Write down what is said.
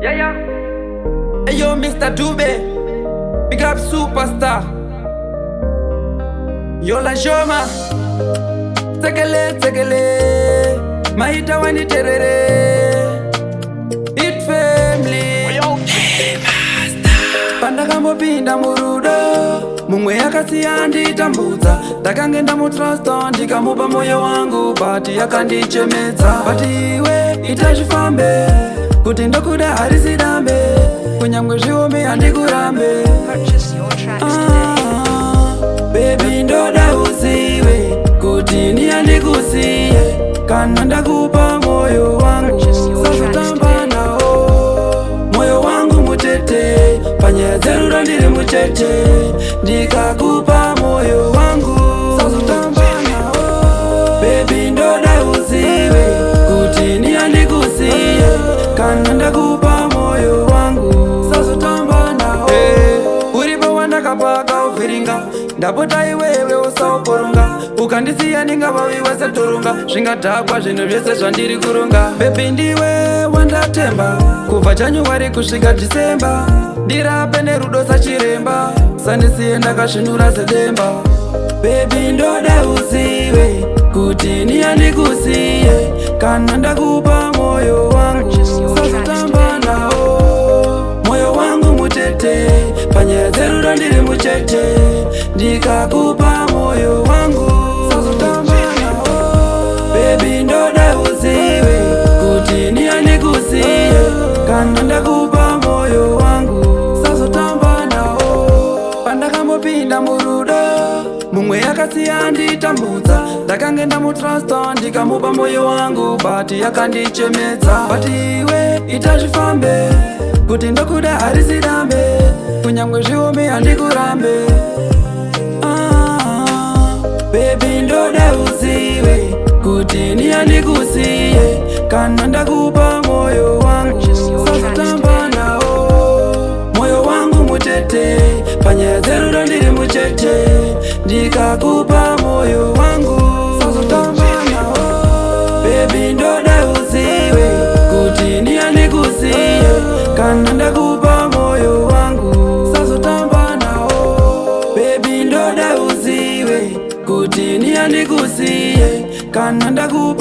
Yeah, yeah. Hey yo, Mr. Dube, big up superstar. Yo la Joma, tekele, maita wani terere. It family. Panda kambo pinda murudo, mumwe yakasiya nditambudza. Ndakangenda mutrasta ndikamupa moyo wangu, bati yakandichemedza. Bati iwe itachifambe, kuti ndokuda harisidambe, kunyangwe zviome handikurambe. Baby ndoda uzive kuti ni handikusiye, kana ndakupa moyo wangu sazotamba nawo. Moyo wangu mutete, panyaya dzerudo ndiri muchete, ndikakupa moyo wangu sazotamba nawo. Baby ndoda uzive kuti ni handikusiye, kana ndakupa moyo wangu sazotamba nawo. Uripo wandakapaka uvhiringa, ndapota iwewe usauporonga, ukandisiya ndingavaviwa seturunga, zvingadhakwa zvinhu zvese zvandiri kuronga. Bebi ndiwe wandatemba, kubva January kusvika December, ndirape nerudo sachiremba, sandisiye ndakasvinura sedemba. Bebi ndoda uzive kuti ni handikusiye, kana ndakupa moyo wangu sazotamba nawo. Moyo wangu mutete, panyaya dzerudo ndiri muchete, ndikakupa moyo wangu sazotamba nawo. Baby ndoda uzive kuti ni handikusiye, kana ndakupa moyo wangu sazotamba nawo. Pandakambopinda murudo, mumwe yakasiya nditambudza. Ndakangenda mutrasta ndikamupa moyo wangu, bati yakandichemedza. Bati iwe itazvifambe, kuti ndokuda harisidambe, kunyangwe zviome handikurambe. Baby ndoda uzive kuti ni handikusiye, kana ndakupa moyo wangu sazotamba nawo. Moyo wangu mutete, panyaya dzerudo ndiri muchete, ndikakupa moyo wangu sazotamba nawo. Baby ndoda uzive kuti ni handikusiye, kana ndakupa moyo wangu sazotamba nawo. Baby ndoda uzive kuti ni handikusiye, kana ndakupa